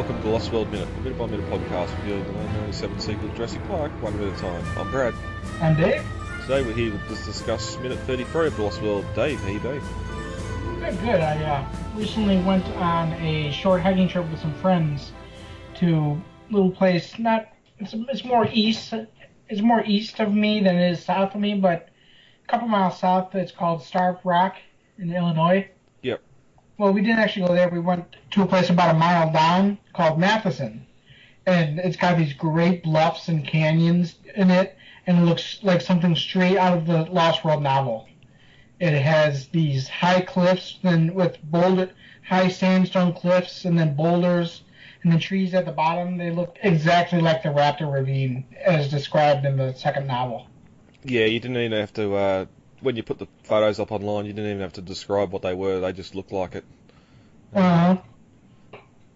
welcome to the Lost World Minute, a minute-by-minute podcast reviewing the 1997 sequel to Jurassic Park, 1 minute at a time. I'm Brad. I'm Dave. Today we're here to discuss minute 33 of the Lost World. Dave, how you been? Good. I recently went on a short hiking trip with some friends to a little place. It's more east. It's more east of me than it is south of me, but a couple miles south. It's called Starved Rock in Illinois. Yep. Well, we didn't actually go there. We went to a place about a mile down called Matheson, and it's got these great bluffs and canyons in it, and it looks like something straight out of the Lost World novel. It has these high cliffs, then with high sandstone cliffs, and then boulders, and the trees at the bottom. They look exactly like the Raptor Ravine as described in the second novel. Yeah, you didn't even have to, when you put the photos up online, you didn't even have to describe what they were. They just looked like it. Uh-huh.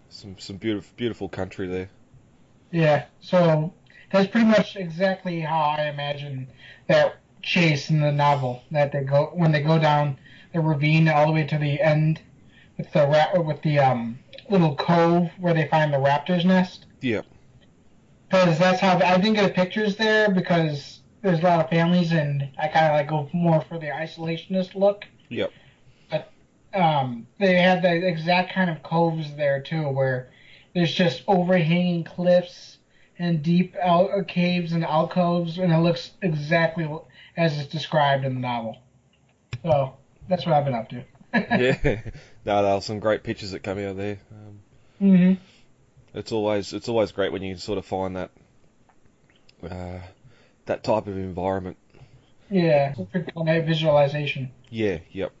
Some beautiful country there. Yeah, so that's pretty much exactly how I imagine that chase in the novel, that when they go down the ravine all the way to the end with the little cove where they find the raptor's nest. Yep. Because that's how I didn't get pictures there because there's a lot of families and I kind of go more for the isolationist look. Yep. But they had the exact kind of coves there too, where there's just overhanging cliffs and deep caves and alcoves, and it looks exactly as it's described in the novel. So that's what I've been up to. Yeah. No, there are some great pictures that come out of there. Mm-hmm. It's always great when you sort of find that that type of environment. Yeah, it's pretty cool visualization. Yeah. Yep.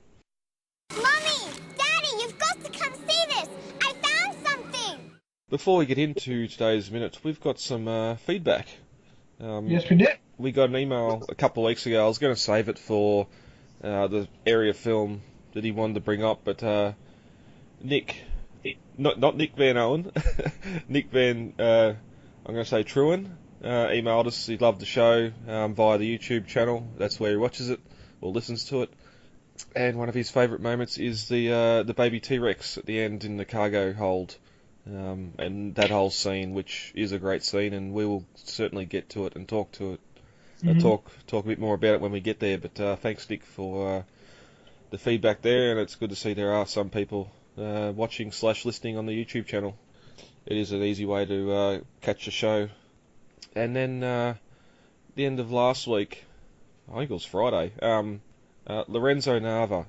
Mommy! Daddy, you've got to come see this! I found something! Before we get into today's minute, we've got some feedback. Yes, we did. We got an email a couple of weeks ago. I was going to save it for the area film that he wanted to bring up, but Nick, not Nick Van Owen, Nick Van, I'm going to say Truan, emailed us. He loved the show via the YouTube channel. That's where he watches it or listens to it. And one of his favourite moments is the baby T-Rex at the end in the cargo hold. And that whole scene, which is a great scene, and we will certainly get to it and talk to it. Talk a bit more about it when we get there. But thanks, Nick, for the feedback there, and it's good to see there are some people watching/listening on the YouTube channel. It is an easy way to catch the show. And then the end of last week, I think it was Friday, Lorenzo Nava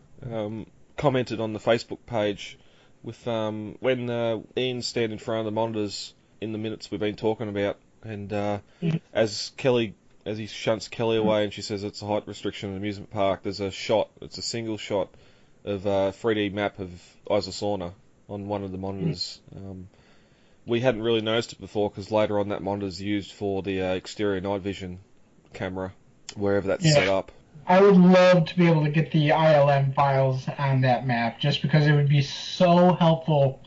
commented on the Facebook page with when Ian's standing in front of the monitors in the minutes we've been talking about, and as he shunts Kelly away and she says it's a height restriction in an amusement park, there's a shot, it's a single shot of a 3D map of Isla Sorna on one of the monitors. We hadn't really noticed it before because later on that monitor's used for the exterior night vision camera, wherever that's set up. I would love to be able to get the ILM files on that map, just because it would be so helpful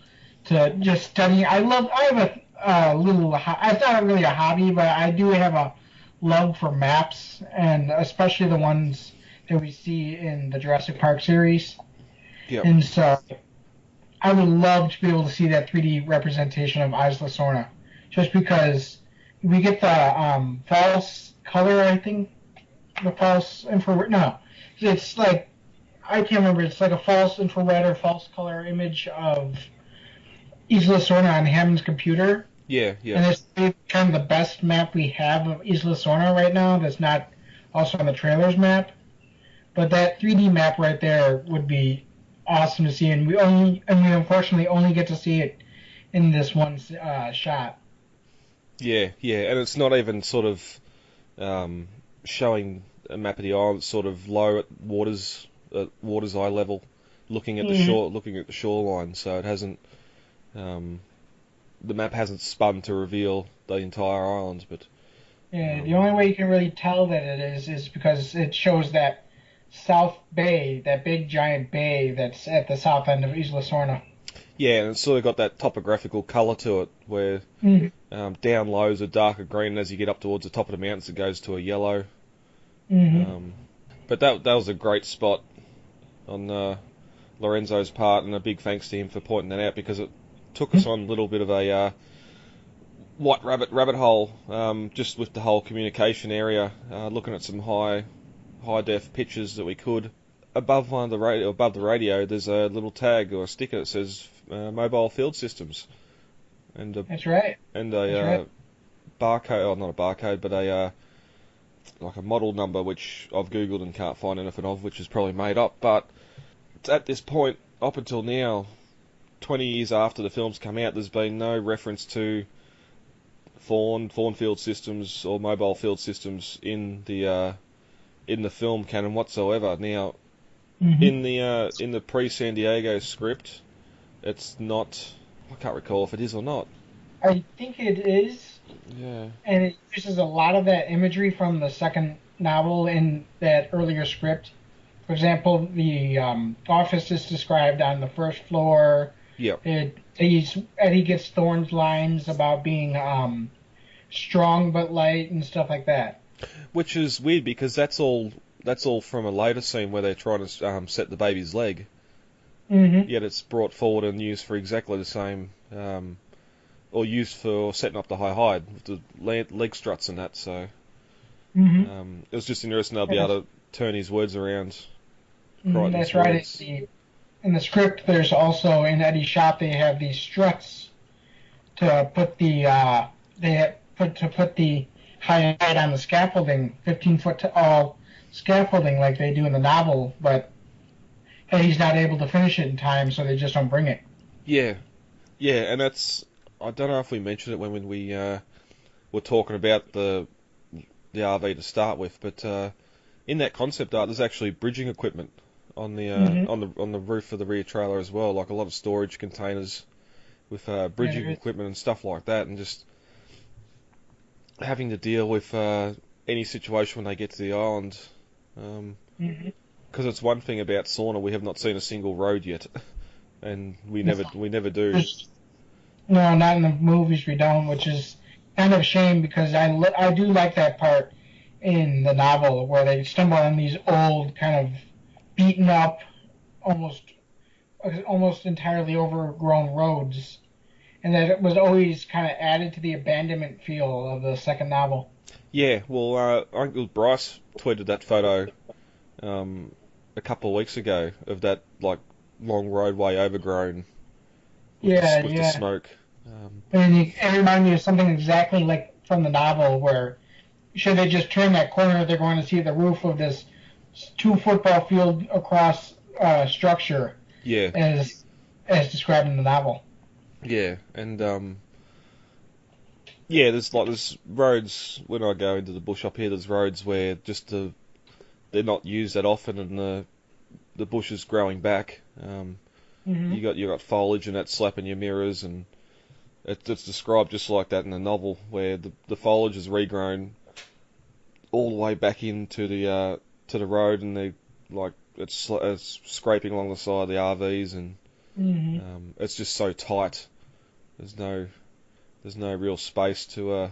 to just study. I have a little, it's not really a hobby, but I do have a love for maps, and especially the ones that we see in the Jurassic Park series. Yep. And so I would love to be able to see that 3D representation of Isla Sorna, just because we get the false color, I think. The false infrared, no, it's like, I can't remember, it's like a false infrared or false color image of Isla Sorna on Hammond's computer. Yeah. And it's kind of the best map we have of Isla Sorna right now that's not also on the trailers map. But that 3D map right there would be awesome to see, and we unfortunately only get to see it in this one shot. Yeah, and it's not even sort of showing a map of the island sort of low at water's eye level, looking at the shoreline. So it hasn't, the map hasn't spun to reveal the entire island. But the only way you can really tell that it is because it shows that South Bay, that big giant bay that's at the south end of Isla Sorna. Yeah, and it's sort of got that topographical colour to it, where down low is a darker green, and as you get up towards the top of the mountains, it goes to a yellow. But that was a great spot on Lorenzo's part, and a big thanks to him for pointing that out, because it took us on a little bit of a white rabbit hole, just with the whole communication area, looking at some high def pictures that we could. Above the radio, there's a little tag or a sticker that says mobile field systems, and That's right. and That's a right. barcode, or not a barcode, but a like a model number, which I've googled and can't find anything of, which is probably made up. But at this point, up until now, 20 years after the film's come out, there's been no reference to fawn field systems or mobile field systems in the film canon whatsoever. Now, in the pre-San Diego script, it's not. I can't recall if it is or not. I think it is. Yeah. And it uses a lot of that imagery from the second novel in that earlier script. For example, the office is described on the first floor. Yep. Eddie gets Thorne's lines about being strong but light and stuff like that. Which is weird because that's all from a later scene where they're trying to set the baby's leg. Mm-hmm. Yet it's brought forward and used for exactly the same, or used for setting up the high hide with the leg struts and that. So it was just interesting to be able to turn his words around. That's right. In the script, there's also in Eddie's shop they have these struts to put the put the high hide on the scaffolding, 15-foot tall scaffolding like they do in the novel, but Eddie's not able to finish it in time, so they just don't bring it. Yeah, and that's, I don't know if we mentioned it when we were talking about the RV to start with, but in that concept art, there's actually bridging equipment on the on the roof of the rear trailer as well, like a lot of storage containers with bridging equipment and stuff like that, and just having to deal with any situation when they get to the island. Because it's one thing about Sauna, we have not seen a single road yet, and we never do. No, not in the movies we don't, which is kind of a shame because I do like that part in the novel where they stumble on these old kind of beaten up, almost entirely overgrown roads, and that it was always kind of added to the abandonment feel of the second novel. Yeah, well, I think it was Bryce tweeted that photo a couple of weeks ago of that like long roadway overgrown with the smoke. And it reminded me of something exactly like from the novel where should they just turn that corner, they're going to see the roof of this 2 football field across structure. Yeah. As described in the novel. Yeah, and there's roads when I go into the bush up here. There's roads where they're not used that often, and the bush is growing back. You got foliage and that's slapping your mirrors, and it's described just like that in the novel, where the foliage is regrown all the way back into the road, and they like it's scraping along the side of the RVs, and it's just so tight. There's no real space to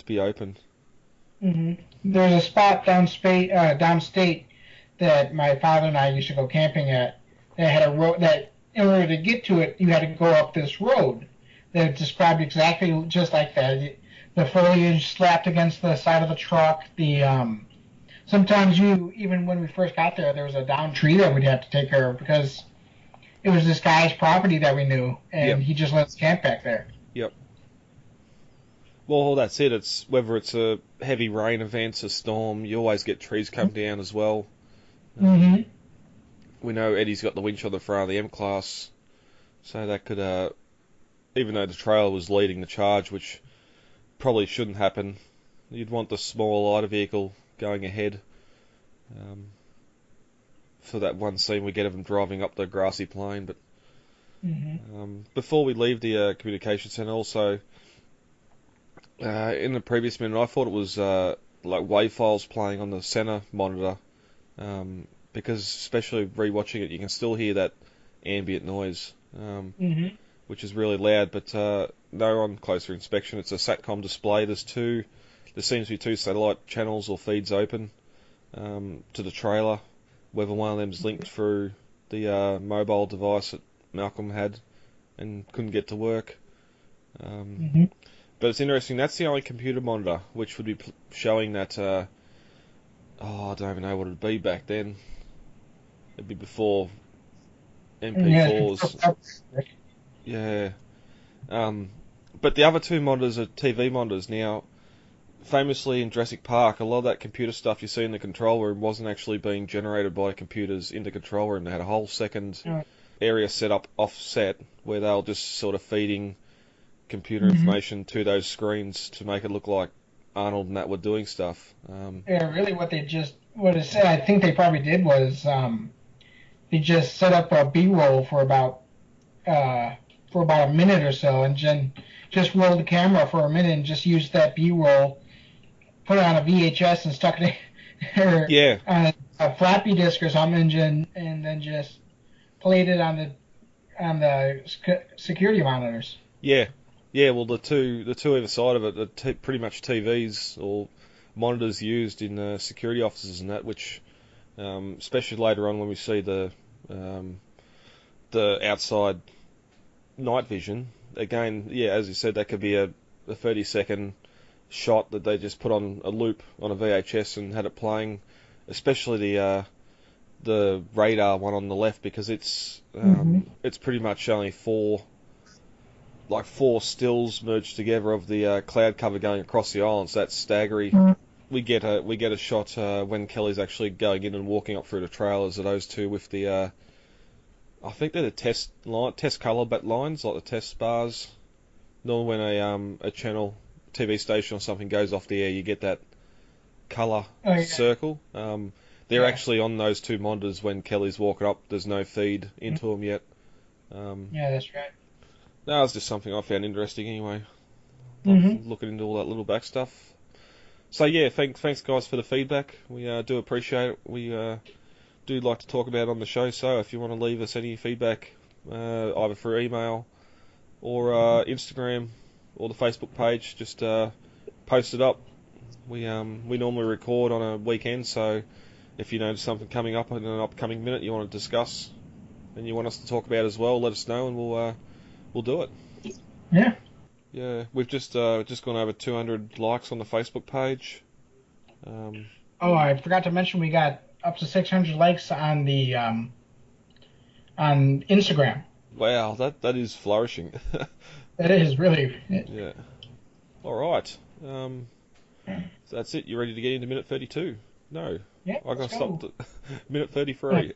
be open. There's a spot downstate that my father and I used to go camping at. That had a road that, in order to get to it, you had to go up this road that described exactly just like that. The foliage slapped against the side of the truck. Sometimes even when we first got there was a downed tree that we'd have to take care of because it was this guy's property that we knew, and he just let us camp back there. Yep. Well, that's it. It's whether it's a heavy rain event, a storm, you always get trees come down as well. We know Eddie's got the winch on the front of the M-Class, so that could, even though the trailer was leading the charge, which probably shouldn't happen, you'd want the smaller, lighter vehicle going ahead. For that one scene we get of him driving up the grassy plain, but before we leave the communication centre, also in the previous minute, I thought it was like wave files playing on the centre monitor, because especially rewatching it, you can still hear that ambient noise, which is really loud. But no, on closer inspection, it's a Satcom display. There seems to be 2 satellite channels or feeds open to the trailer. Whether one of them is linked through the mobile device that Malcolm had, and couldn't get to work. Mm-hmm. But it's interesting, that's the only computer monitor which would be showing that, I don't even know what it would be back then. It'd be before MP4s. Yeah. But the other two monitors are TV monitors. Now, famously in Jurassic Park, a lot of that computer stuff you see in the control room wasn't actually being generated by computers in the control room. They had a whole second area set up offset where they were just sort of feeding computer information to those screens to make it look like Arnold and that were doing stuff. Yeah, really I think they probably did was they just set up a B-roll for about a minute or so, and then just rolled the camera for a minute and just used that B-roll, put it on a VHS and stuck it on a floppy disk or something, and then just played it on the security monitors. Yeah. Well, the two either side of it are pretty much TVs or monitors used in security offices and that, which, especially later on when we see the outside night vision. Again, as you said, that could be a 30-second shot that they just put on a loop on a VHS and had it playing, especially the radar one on the left, because it's pretty much only four stills merged together of the cloud cover going across the island. So that's staggering. We get a shot when Kelly's actually going in and walking up through the trailers of those two with the I think they're the test colour lines, like the test bars. Normally when a channel, TV station or something goes off the air, you get that colour circle. They're actually on those two monitors when Kelly's walking up. There's no feed into them yet. Yeah, that's right. That was just something I found interesting anyway. Looking into all that little back stuff. So yeah, thanks guys for the feedback. We do appreciate it. We do like to talk about it on the show. So if you want to leave us any feedback, either through email or Instagram or the Facebook page, just post it up. We normally record on a weekend, so if you notice something coming up in an upcoming minute you want to discuss and you want us to talk about as well, let us know and we'll do it. Yeah. Yeah, we've just gone over 200 likes on the Facebook page. I forgot to mention we got up to 600 likes on the on Instagram. Wow, that is flourishing. It is really. Yeah. All right. So that's it. You ready to get into minute 32? No. Yeah. I got stopped at minute 33.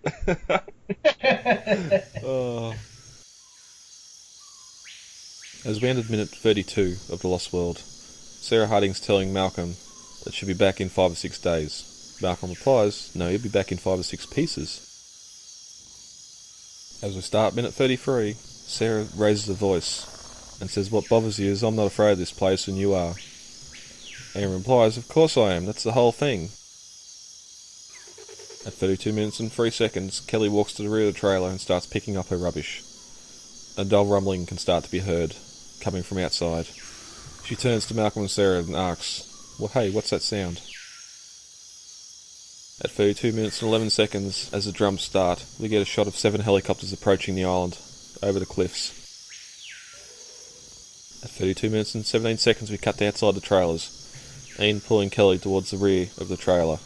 As we entered minute 32 of The Lost World, Sarah Harding's telling Malcolm that she'll be back in 5 or 6 days. Malcolm replies, no, you'll be back in 5 or 6 pieces. As we start minute 33, Sarah raises her voice and says, what bothers you is I'm not afraid of this place and you are. Aaron replies, of course I am, that's the whole thing. At 32 minutes and 3 seconds, Kelly walks to the rear of the trailer and starts picking up her rubbish. A dull rumbling can start to be heard, coming from outside. She turns to Malcolm and Sarah and asks, well, hey, what's that sound? At 32 minutes and 11 seconds, as the drums start, we get a shot of 7 helicopters approaching the island, over the cliffs. At 32 minutes and 17 seconds, we cut to outside the trailers, Ian pulling Kelly towards the rear of the trailer,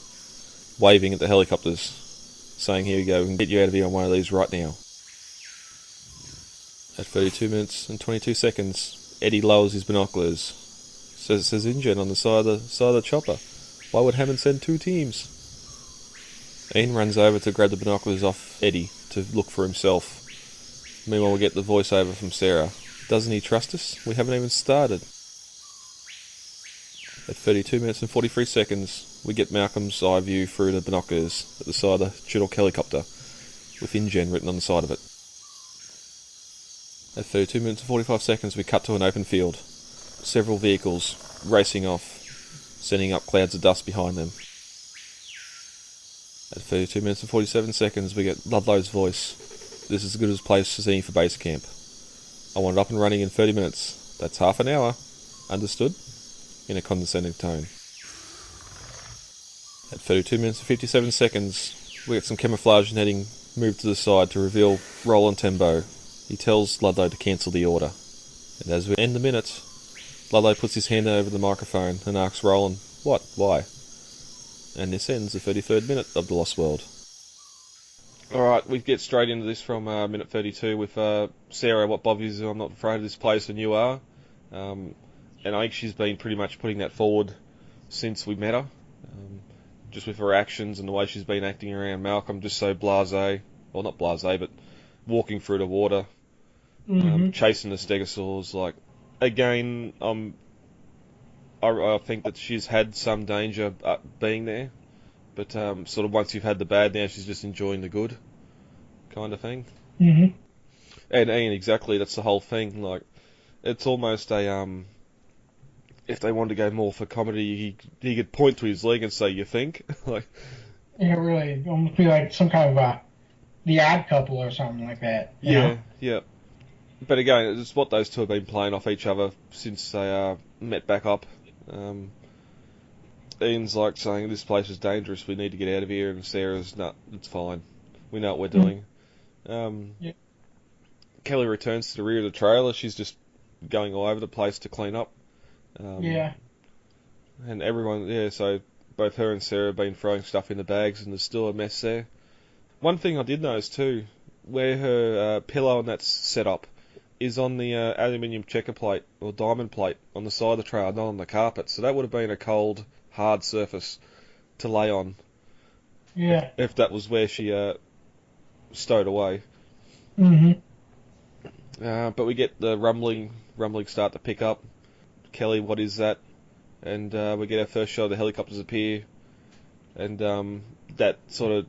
waving at the helicopters, saying, here we go, we can get you out of here on one of these right now. At 32 minutes and 22 seconds, Eddie lowers his binoculars. Says it says InGen on the side of the chopper. Why would Hammond send 2 teams? Ian runs over to grab the binoculars off Eddie to look for himself. Meanwhile we get the voiceover from Sarah. Doesn't he trust us? We haven't even started. At 32 minutes and 43 seconds, we get Malcolm's eye view through the binoculars at the side of the Chinook helicopter, with InGen written on the side of it. At 32 minutes and 45 seconds, we cut to an open field. Several vehicles racing off, sending up clouds of dust behind them. At 32 minutes and 47 seconds, we get Ludlow's voice. This is as good a place as any for base camp. I want it up and running in 30 minutes. That's half an hour. Understood? In a condescending tone. At 32 minutes and 57 seconds, we get some camouflage netting moved to the side to reveal Roland Tembo. He tells Ludlow to cancel the order. And as we end the minute, Ludlow puts his hand over the microphone and asks Roland, "What? Why?" And this ends the 33rd minute of The Lost World. Alright, we get straight into this from minute 32 with Sarah, "What bothers you? I'm not afraid of this place and you are." And I think she's been pretty much putting that forward since we met her. Just with her actions and the way she's been acting around Malcolm, just so blasé. Well, not blasé, but walking through the water, chasing the stegosaurs. Like, again, I think that she's had some danger being there, but sort of once you've had the bad, now she's just enjoying the good, kind of thing. Mm-hmm. And Ian, exactly, that's the whole thing. Like, it's almost a if they wanted to go more for comedy, he could point to his leg and say, "You think?" Like, yeah, really, almost be like some kind of the Odd Couple or something like that. You know? Yeah. But again, it's what those two have been playing off each other since they met back up. Ian's like saying, "This place is dangerous, we need to get out of here," and Sarah's, "No, it's fine, we know what we're doing." Yeah. Kelly returns to the rear of the trailer. She's just going all over the place to clean up. Yeah. And everyone, so both her and Sarah have been throwing stuff in the bags, and there's still a mess there. One thing I did notice too, where her pillow and that's set up, is on the aluminium checker plate, or diamond plate, on the side of the trailer, not on the carpet. So that would have been a cold, hard surface to lay on. Yeah. If that was where she stowed away. Mm-hmm. But we get the rumbling start to pick up. Kelly, "What is that?" And we get our first shot of the helicopters appear, and that sort of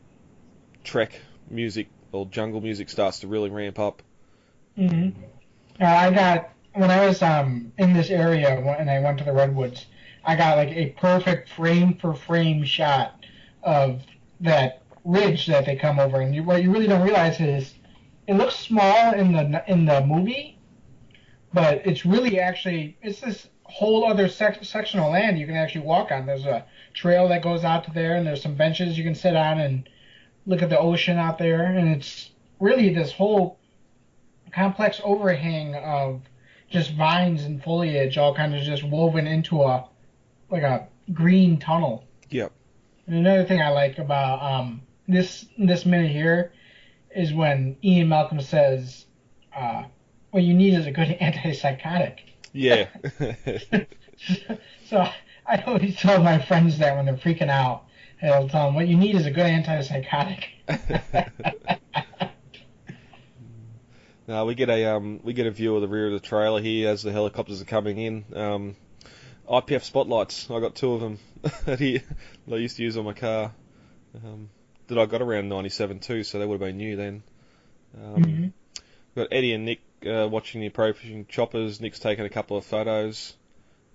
Trek music or jungle music starts to really ramp up. Mm-hmm. When I was in this area and I went to the Redwoods, I got like a perfect frame for frame shot of that ridge that they come over, and what you really don't realize is it looks small in the movie, but it's really it's this whole other section of land you can actually walk on. There's a trail that goes out to there, and there's some benches you can sit on and look at the ocean out there, and it's really this whole complex overhang of just vines and foliage all kind of just woven into a green tunnel. Yep. And another thing I like about this minute here is when Ian Malcolm says, "What you need is a good antipsychotic." Yeah. So I always tell my friends that when they're freaking out, I'll tell them, "What you need is a good antipsychotic." Now we get a view of the rear of the trailer here as the helicopters are coming in. IPF spotlights. I got two of them that I used to use on my car. That I got around '97 too, so they would have been new then. We've got Eddie and Nick watching the approaching choppers. Nick's taking a couple of photos.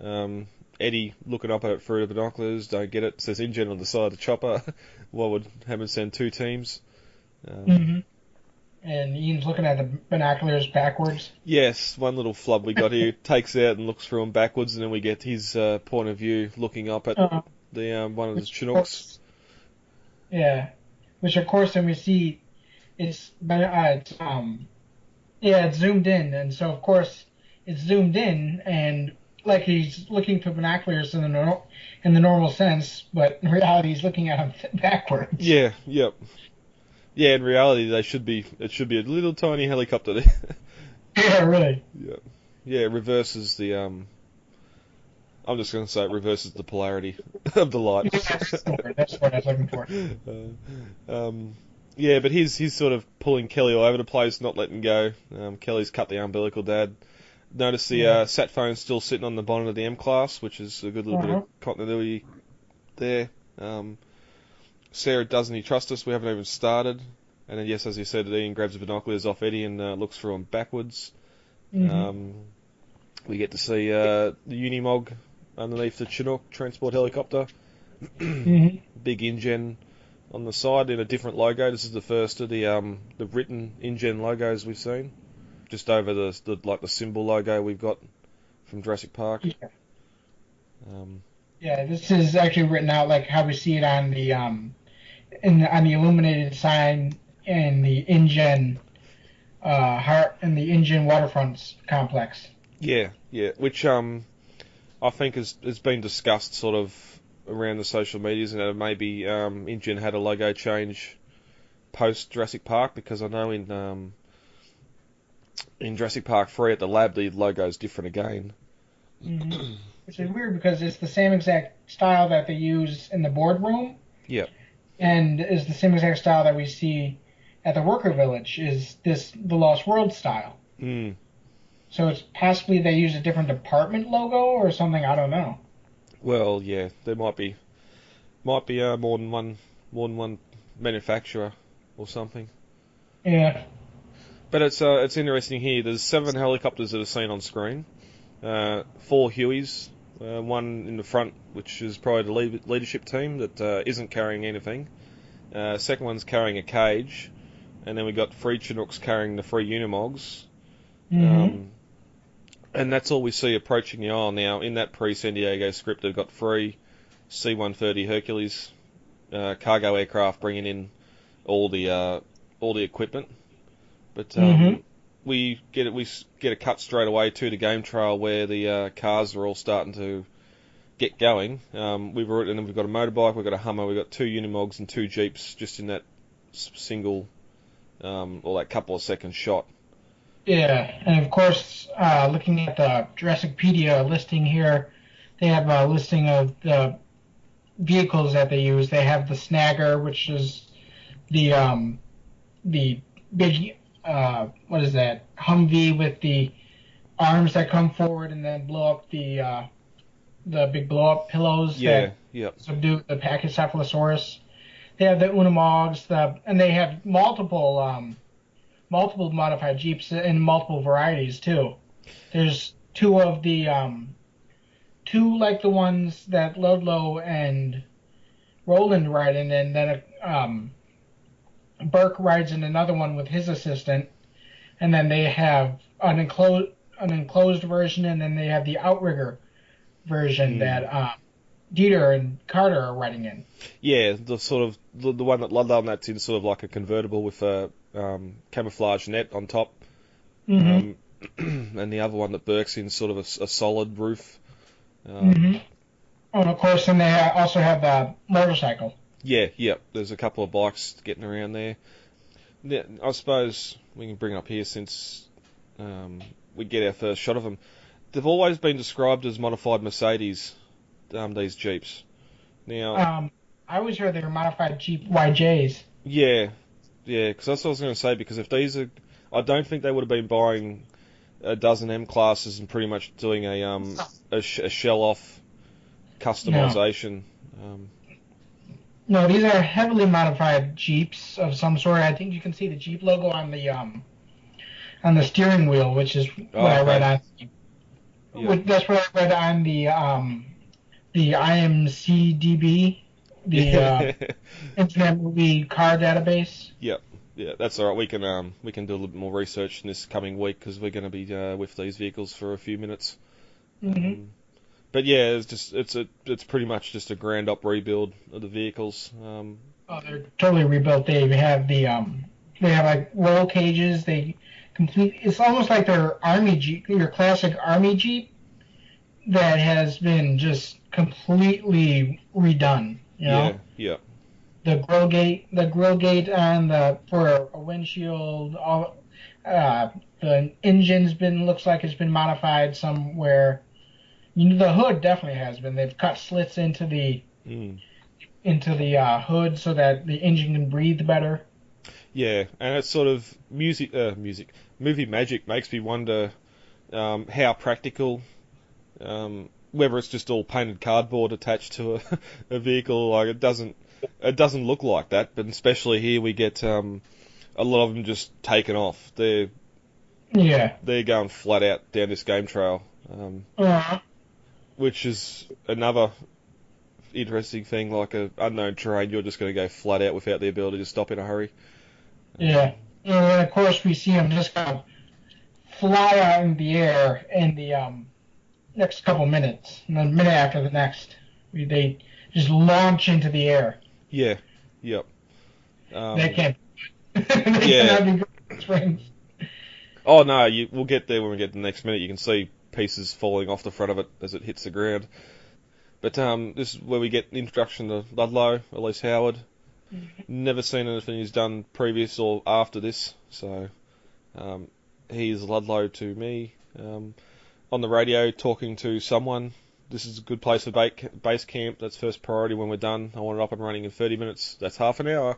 Eddie looking up at it through the binoculars. Don't get it. It says InGen on the side of the chopper. Why would Hammond send two teams? And Ian's looking at the binoculars backwards. Yes, one little flub we got here takes out and looks through them backwards, and then we get his point of view looking up at the one of the Chinooks. Yeah, which of course then we see it's zoomed in, and so of course it's zoomed in, and like he's looking through binoculars in the normal sense, but in reality he's looking at them backwards. Yeah, yep. Yeah, in reality it should be a little tiny helicopter there. Yeah, really. Yeah, it reverses the I'm just going to say it reverses the polarity of the light. That's what I was looking for. Yeah, but he's sort of pulling Kelly all over the place, not letting go. Kelly's cut the umbilical dad. Notice the sat phone's still sitting on the bonnet of the M-Class, which is a good little bit of continuity there. Sarah, "Doesn't he trust us? We haven't even started." And then, yes, as you said, Ian grabs the binoculars off Eddie and looks through them backwards. We get to see the Unimog underneath the Chinook transport helicopter. Big InGen on the side in a different logo. This is the first of the written InGen logos we've seen. Just over the symbol logo we've got from Jurassic Park. Yeah, this is actually written out like how we see it on the on the illuminated sign in the InGen in the InGen Waterfronts complex. Yeah, yeah. Which I think has been discussed sort of around the social medias, and that maybe InGen had a logo change post Jurassic Park, because I know in Jurassic Park 3 at the lab the logo's different again. Mm-hmm. Which is weird because it's the same exact style that they use in the boardroom. Yeah. And is the same exact style that we see at the worker village, is the Lost World style. Mm. So it's possibly they use a different department logo or something, I don't know. Well, yeah, there might be more than one manufacturer or something. Yeah. But it's interesting here. There's 7 helicopters that are seen on screen. 4 Hueys, one in the front, which is probably the leadership team that isn't carrying anything. Second one's carrying a cage, and then we got 3 Chinooks carrying the 3 Unimogs. Mm-hmm. And that's all we see approaching the Isle now. In that pre-San Diego script, they've got 3 C-130 Hercules cargo aircraft bringing in all the equipment. But we get a cut straight away to the game trail where the cars are all starting to get going. And we've got a motorbike, we've got a Hummer, we've got 2 Unimogs and 2 Jeeps just in that single, or that couple of seconds shot. Yeah, and of course, looking at the Jurassicpedia listing here, they have a listing of the vehicles that they use. They have the Snagger, which is the big what is that, Humvee with the arms that come forward and then blow up the big blow up pillows that subdue the Pachycephalosaurus. They have the Unimogs, and they have multiple modified Jeeps in multiple varieties too. There's 2 of the 2 like the ones that Ludlow and Roland ride in, and then Burke rides in another one with his assistant, and then they have an enclosed version, and then they have the outrigger version that Dieter and Carter are riding in. Yeah, the sort of the one that Ludlow and that's in sort of like a convertible with a camouflage net on top, and the other one that Burke's in sort of a solid roof. And of course, then they also have the motorcycle. Yeah. There's a couple of bikes getting around there. Yeah, I suppose we can bring it up here since we get our first shot of them. They've always been described as modified Mercedes, these Jeeps. Now, I always heard they were modified Jeep YJs. Yeah, because that's what I was going to say, because if these are... I don't think they would have been buying a dozen M classes and pretty much doing a shell-off customization. No, these are heavily modified Jeeps of some sort. I think you can see the Jeep logo on the steering wheel, which is what I read on. Yeah. That's what I read on the IMCDB, the Internet Movie Car Database. Yep. Yeah, that's all right. We can do a little bit more research in this coming week because we're going to be with these vehicles for a few minutes. But yeah, it's pretty much just a ground up rebuild of the vehicles. They're totally rebuilt. They have they have like roll cages. It's almost like their army Jeep, your classic army Jeep, that has been just completely redone. You know? Yeah. The grill gate on for a windshield. The engine's looks like it's been modified somewhere. The hood definitely has been. They've cut slits into the hood so that the engine can breathe better. Yeah, and it's sort of movie magic makes me wonder how practical, whether it's just all painted cardboard attached to a vehicle. Like it doesn't look like that, but especially here we get a lot of them just taken off. They're going flat out down this game trail. Which is another interesting thing, like an unknown terrain, you're just going to go flat out without the ability to stop in a hurry. Yeah. And of course we see them just kind of fly out in the air in the next couple minutes. And then a minute after the next, they just launch into the air. Yeah. Yep. They can't. Yeah. Cannot be good springs. Oh no, we'll get there when we get to the next minute. You can see pieces falling off the front of it as it hits the ground. But this is where we get the introduction to Ludlow, Elise Howard. Never seen anything he's done previous or after this, so he's Ludlow to me. On the radio, talking to someone. This is a good place for base camp. That's first priority when we're done. I want it up and running in 30 minutes. That's half an hour.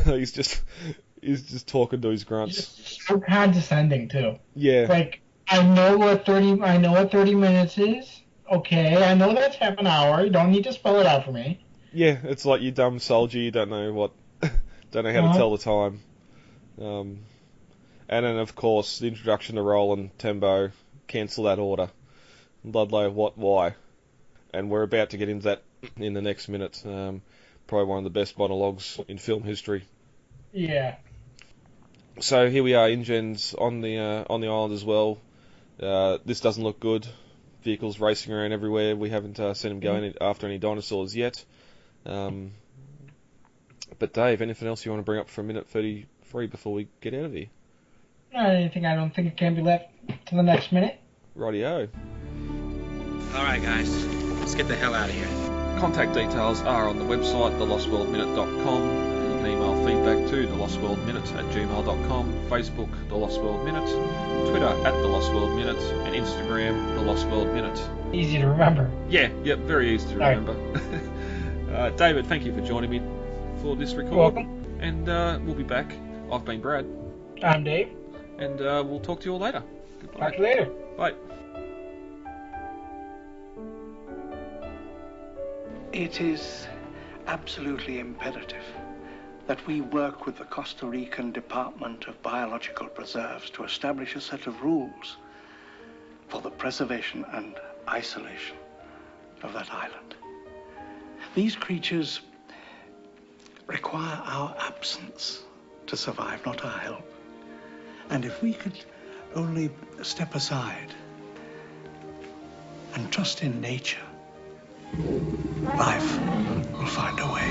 he's just talking to his grunts. Just so condescending too. Yeah. Like, I know what 30 minutes is. Okay, I know that's half an hour. You don't need to spell it out for me. Yeah, it's like you dumb soldier. You don't know how to tell the time. And then of course the introduction to Roland Tembo. Cancel that order. Ludlow, what, why? And we're about to get into that in the next minute. Probably one of the best monologues in film history. Yeah. So here we are. InGen's on the island as well. This doesn't look good. Vehicles racing around everywhere. We haven't seen them going after any dinosaurs yet. But Dave, anything else you want to bring up for a minute 33 before we get out of here? Not anything I don't think it can be left to the next minute. Rightio. All right, guys, let's get the hell out of here. Contact details are on the website, thelostworldminute.com. You can email feedback to thelostworldminute@gmail.com, Facebook, The Lost World Minute, Twitter @thelostworldminute, and Instagram, The Lost World Minute. Easy to remember. Yeah, very easy to remember. Right. David, thank you for joining me for this record. You're welcome. And we'll be back. I've been Brad. I'm Dave. And we'll talk to you all later. Goodbye. Talk to you later. Bye. It is absolutely imperative that we work with the Costa Rican Department of Biological Preserves to establish a set of rules for the preservation and isolation of that island. These creatures require our absence to survive, not our help. And if we could only step aside and trust in nature, life will find a way.